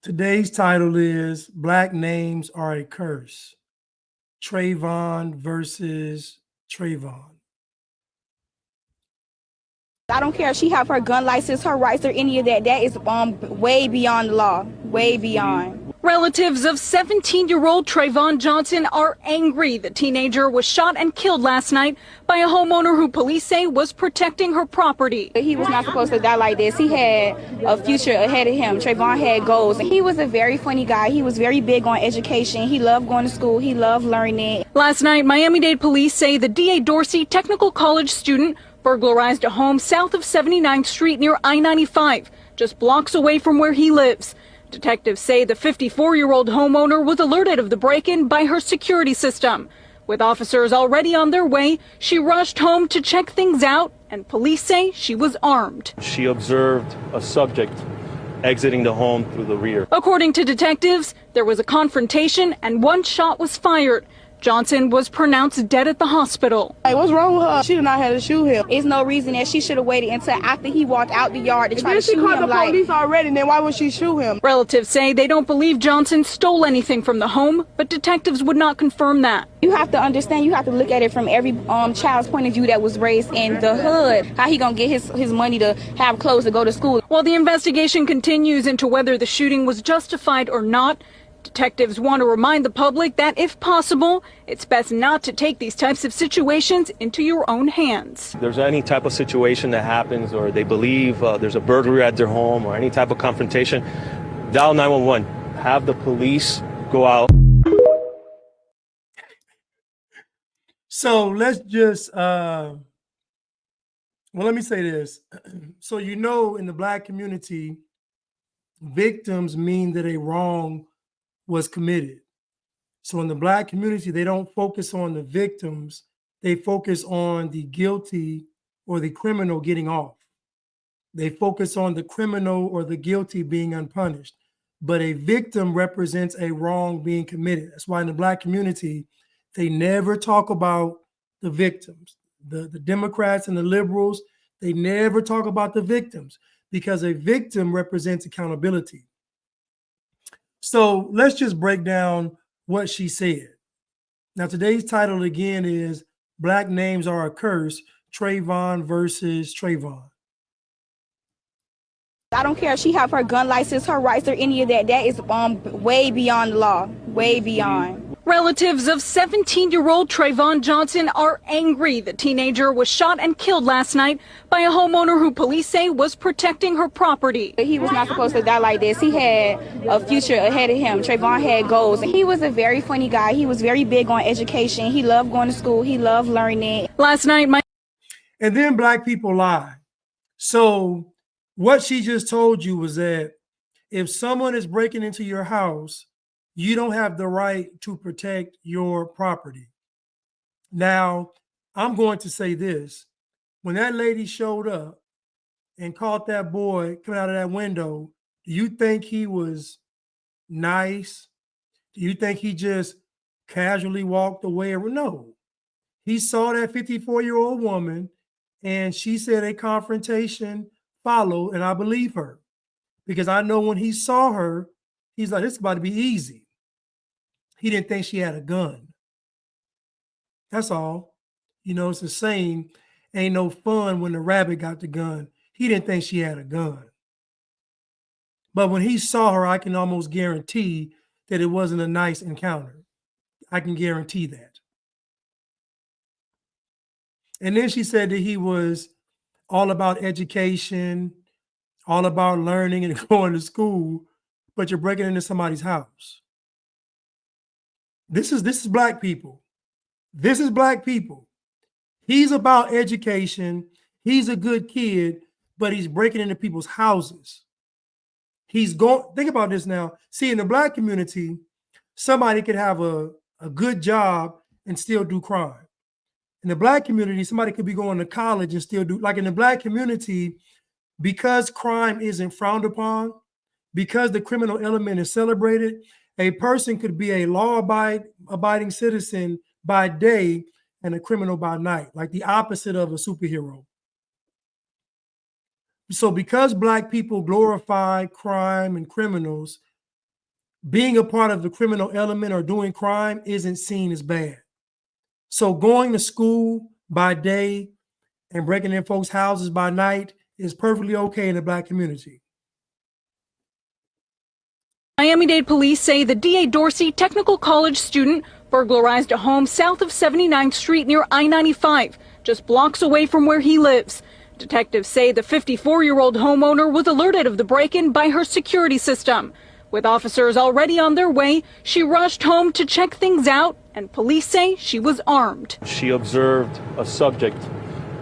Today's title is Black Names Are a Curse. Trayvon versus Trayvon. I don't care if she have her gun license, her rights, or any of that. That is way beyond the law, way beyond. Relatives of 17-year-old Trayvon Johnson are angry the teenager was shot and killed last night by a homeowner who police say was protecting her property. He was not supposed to die like this. He had a future ahead of him. Trayvon had goals. He was a very funny guy. He was very big on education. He loved going to school. He loved learning. Last night, Miami-Dade police say the D.A. Dorsey Technical College student burglarized a home south of 79th Street near I-95, just blocks away from where he lives. Detectives say the 54-year-old homeowner was alerted of the break-in by her security system. With officers already on their way, she rushed home to check things out, and police say she was armed. She observed a subject exiting the home through the rear. According to detectives, there was a confrontation and one shot was fired. Johnson was pronounced dead at the hospital. Hey, what's wrong with her? She did not have to shoot him. There's no reason that she should have waited until after he walked out the yard to try to shoot him. She called the police already, then why would she shoot him? Relatives say they don't believe Johnson stole anything from the home, but detectives would not confirm that. You have to understand, you have to look at it from every child's point of view that was raised in the hood. How he gonna get his money to have clothes to go to school? While the investigation continues into whether the shooting was justified or not, detectives want to remind the public that, if possible, it's best not to take these types of situations into your own hands. If there's any type of situation that happens or they believe there's a burglary at their home or any type of confrontation, dial 911. Have the police go out. So let's just, let me say this. So, in the Black community, victims mean that a wrong was committed. So in the Black community, they don't focus on the victims. They focus on the guilty or the criminal getting off. They focus on the criminal or the guilty being unpunished. But a victim represents a wrong being committed. That's why in the Black community, they never talk about the victims. The Democrats and the liberals, they never talk about the victims because a victim represents accountability. So let's just break down what she said. Now, today's title again is Black Names Are a Curse, Trayvon versus Trayvon. I don't care if she have her gun license, her rights, or any of that. That is way beyond the law, way beyond. Relatives of 17-year-old Trayvon Johnson are angry the teenager was shot and killed last night by a homeowner who police say was protecting her property. He was not supposed to die like this. He had a future ahead of him. Trayvon had goals. He was a very funny guy. He was very big on education. He loved going to school. He loved learning. Last night, and then Black people lie. So what she just told you was that if someone is breaking into your house, you don't have the right to protect your property. Now, I'm going to say this. When that lady showed up and caught that boy coming out of that window, do you think he was nice? Do you think he just casually walked away? No. He saw that 54-year-old woman, and she said a confrontation followed, and I believe her. Because I know when he saw her, he's like, this is about to be easy. He didn't think she had a gun. That's all. It's the same. Ain't no fun when the rabbit got the gun. He didn't think she had a gun. But when he saw her, I can almost guarantee that it wasn't a nice encounter. I can guarantee that. And then she said that he was all about education, all about learning and going to school, but you're breaking into somebody's house. This is Black people. This is Black people. He's about education. He's a good kid, but he's breaking into people's houses. Think about this now. See, in the Black community, somebody could have a good job and still do crime. In the Black community, somebody could be going to college and still do, like in the Black community, because crime isn't frowned upon, because the criminal element is celebrated, a person could be a law-abiding citizen by day and a criminal by night, like the opposite of a superhero. So because Black people glorify crime and criminals, being a part of the criminal element or doing crime isn't seen as bad. So going to school by day and breaking in folks' houses by night is perfectly okay in the Black community. Miami-Dade police say the D.A. Dorsey Technical College student burglarized a home south of 79th Street near I-95, just blocks away from where he lives. Detectives say the 54-year-old homeowner was alerted of the break-in by her security system. With officers already on their way, she rushed home to check things out, and police say she was armed. She observed a subject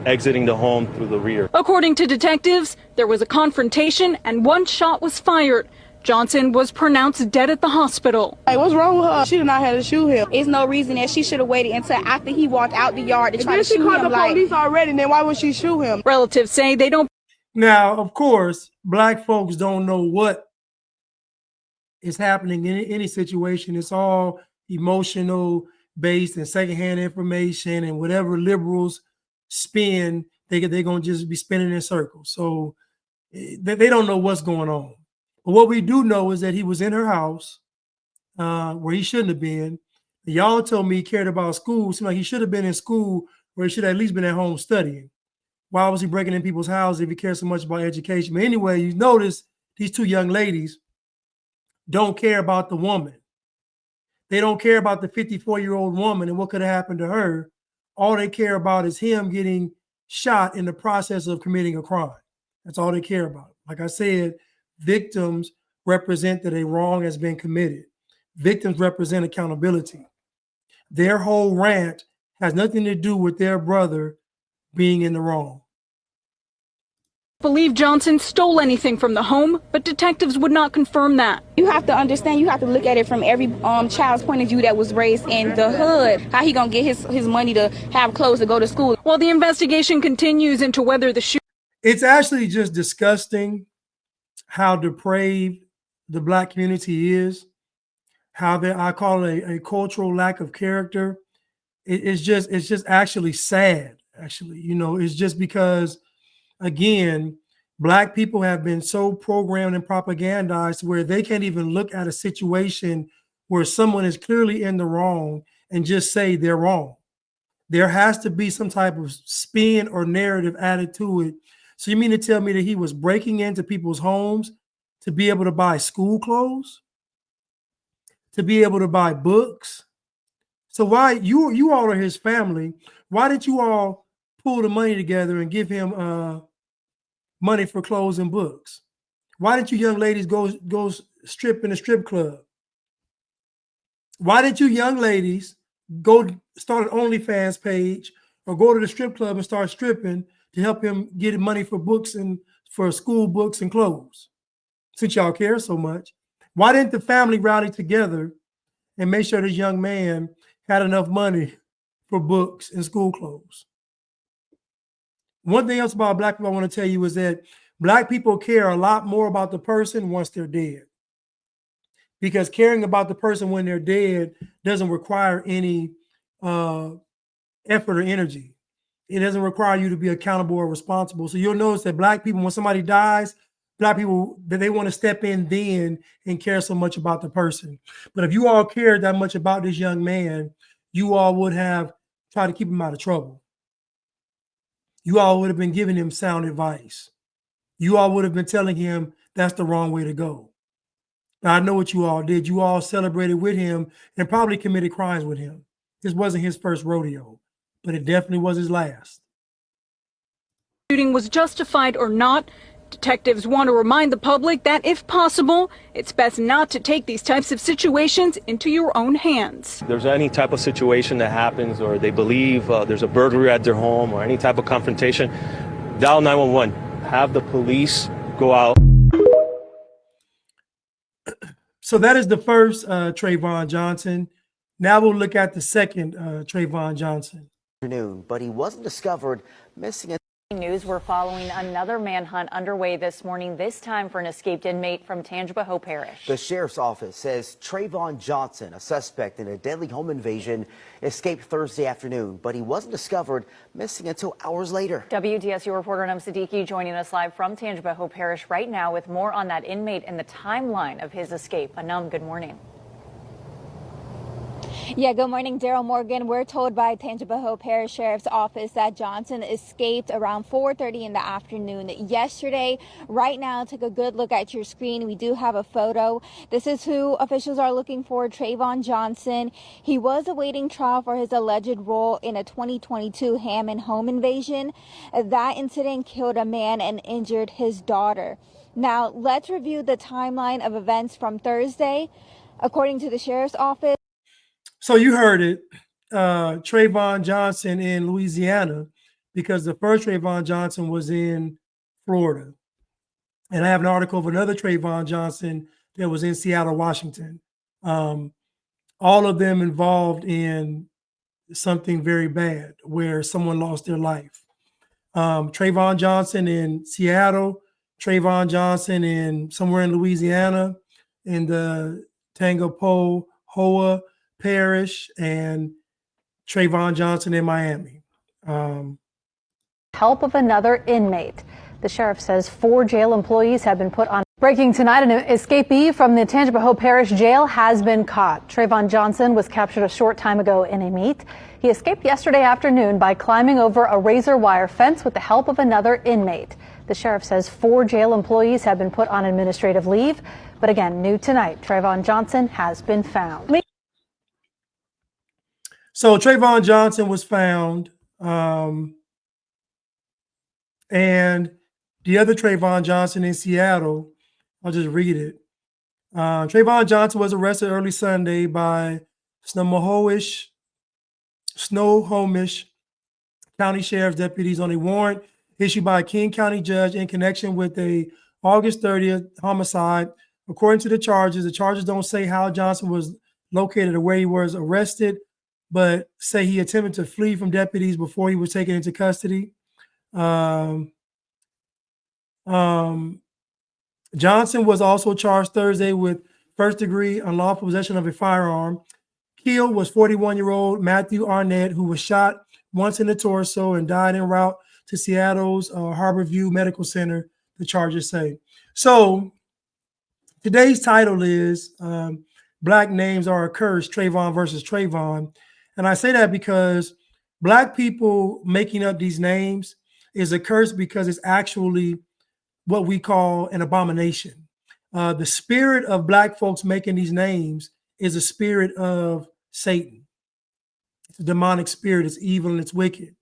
exiting the home through the rear. According to detectives, there was a confrontation and one shot was fired. Johnson was pronounced dead at the hospital. Hey, what's wrong with her? She did not have to shoot him. It's no reason that she should have waited until after he walked out the yard to try to She shoot called him. the police already, then why would she shoot him? Relatives say they don't. Now, of course, Black folks don't know what is happening in any situation. It's all emotional based and secondhand information, and whatever liberals spin, they're going to just be spinning in circles. So they don't know what's going on. But what we do know is that he was in her house where he shouldn't have been. Y'all told me he cared about school. Seemed like he should have been in school, where he should have at least been at home studying. Why was he breaking in people's houses if he cared so much about education? But anyway, you notice these two young ladies don't care about the woman. They don't care about the 54-year-old woman and what could have happened to her. All they care about is him getting shot in the process of committing a crime. That's all they care about. Like I said, victims represent that a wrong has been committed. Victims represent accountability. Their whole rant has nothing to do with their brother being in the wrong. Believe Johnson stole anything from the home, but detectives would not confirm that. You have to understand, you have to look at it from every child's point of view that was raised in the hood. How he gonna get his money to have clothes to go to school? While the investigation continues into whether the shooter. It's actually just disgusting how depraved the Black community is, how I call it a cultural lack of character. It's just actually sad, actually. You know, it's just because, again, Black people have been so programmed and propagandized where they can't even look at a situation where someone is clearly in the wrong and just say they're wrong. There has to be some type of spin or narrative added to it. So you mean to tell me that he was breaking into people's homes to be able to buy school clothes, to be able to buy books? So why you all are his family? Why didn't you all pull the money together and give him money for clothes and books? Why didn't you young ladies go strip in a strip club? Why didn't you young ladies go start an OnlyFans page or go to the strip club and start stripping to help him get money for books and for school books and clothes? Since y'all care so much, why didn't the family rally together and make sure this young man had enough money for books and school clothes? One thing else about Black people I want to tell you is that Black people care a lot more about the person once they're dead. Because caring about the person when they're dead doesn't require any effort or energy. It doesn't require you to be accountable or responsible. So you'll notice that Black people, when somebody dies, Black people, that they want to step in then and care so much about the person. But if you all cared that much about this young man, you all would have tried to keep him out of trouble. You all would have been giving him sound advice. You all would have been telling him that's the wrong way to go. Now, I know what you all did. You all celebrated with him and probably committed crimes with him. This wasn't his first rodeo, but it definitely was his last. Shooting was justified or not, detectives want to remind the public that if possible, it's best not to take these types of situations into your own hands. If there's any type of situation that happens or they believe there's a burglary at their home or any type of confrontation, dial 911. Have the police go out. So that is the first Trayvon Johnson. Now we'll look at the second Trayvon Johnson. But he wasn't discovered missing. News, we're following another manhunt underway this morning, this time for an escaped inmate from Tangipahoa Parish. The sheriff's office says Trayvon Johnson, a suspect in a deadly home invasion, escaped Thursday afternoon, but he wasn't discovered, missing until hours later. WDSU reporter Anam Siddiqui joining us live from Tangipahoa Parish right now with more on that inmate and the timeline of his escape. Anam, good morning. Yeah, good morning, Daryl Morgan. We're told by Tangipahoa Parish Sheriff's Office that Johnson escaped around 4:30 in the afternoon yesterday. Right now, take a good look at your screen. We do have a photo. This is who officials are looking for, Trayvon Johnson. He was awaiting trial for his alleged role in a 2022 Hammond home invasion. That incident killed a man and injured his daughter. Now, let's review the timeline of events from Thursday. According to the Sheriff's Office, so you heard it, Trayvon Johnson in Louisiana, because the first Trayvon Johnson was in Florida. And I have an article of another Trayvon Johnson that was in Seattle, Washington. All of them involved in something very bad where someone lost their life. Trayvon Johnson in Seattle, Trayvon Johnson in somewhere in Louisiana, in the Tangipahoa Parish, and Trayvon Johnson in Miami. Help of another inmate. The sheriff says 4 jail employees have been put on. Breaking tonight, an escapee from the Tangipahoa Parish jail has been caught. Trayvon Johnson was captured a short time ago in a meet. He escaped yesterday afternoon by climbing over a razor wire fence with the help of another inmate. The sheriff says 4 jail employees have been put on administrative leave. But again, new tonight, Trayvon Johnson has been found. So Trayvon Johnson was found, and the other Trayvon Johnson in Seattle, I'll just read it. Trayvon Johnson was arrested early Sunday by Snohomish County Sheriff's deputies on a warrant issued by a King County judge in connection with a August 30th homicide. According to the charges don't say how Johnson was located or where he was arrested, but say he attempted to flee from deputies before he was taken into custody. Johnson was also charged Thursday with first-degree unlawful possession of a firearm. Killed was 41-year-old Matthew Arnett, who was shot once in the torso and died en route to Seattle's Harborview Medical Center, the charges say. So today's title is Black Names Are a Curse, Trayvon versus Trayvon. And I say that because Black people making up these names is a curse because it's actually what we call an abomination. The spirit of Black folks making these names is a spirit of Satan. It's a demonic spirit. It's evil and it's wicked.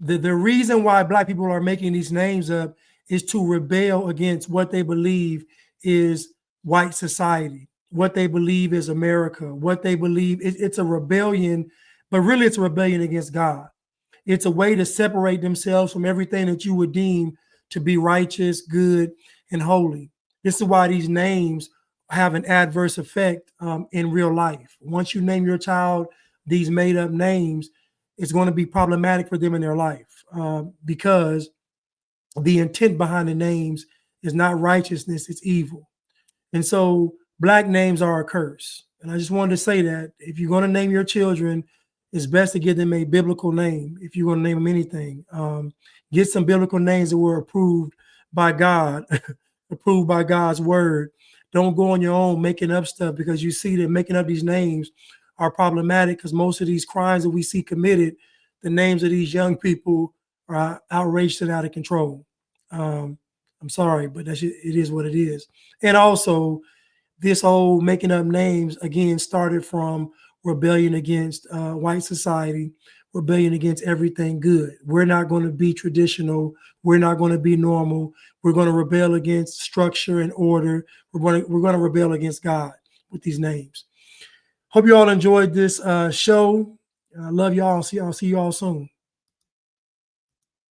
The reason why Black people are making these names up is to rebel against what they believe is white society, what they believe is America, what they believe. It's a rebellion, but really it's a rebellion against God. It's a way to separate themselves from everything that you would deem to be righteous, good, and holy. This is why these names have an adverse effect in real life. Once you name your child these made up names, it's going to be problematic for them in their life because the intent behind the names is not righteousness, it's evil. And so Black names are a curse. And I just wanted to say that if you're going to name your children, it's best to give them a biblical name. If you're going to name them anything, get some biblical names that were approved by God, approved by God's word. Don't go on your own making up stuff, because you see that making up these names are problematic, because most of these crimes that we see committed, the names of these young people are outraged and out of control. I'm sorry, but it is what it is. And also, this whole making up names, again, started from rebellion against white society, rebellion against everything good. We're not going to be traditional. We're not going to be normal. We're going to rebel against structure and order. We're going to rebel against God with these names. Hope you all enjoyed this show. I love y'all. I'll see you all soon.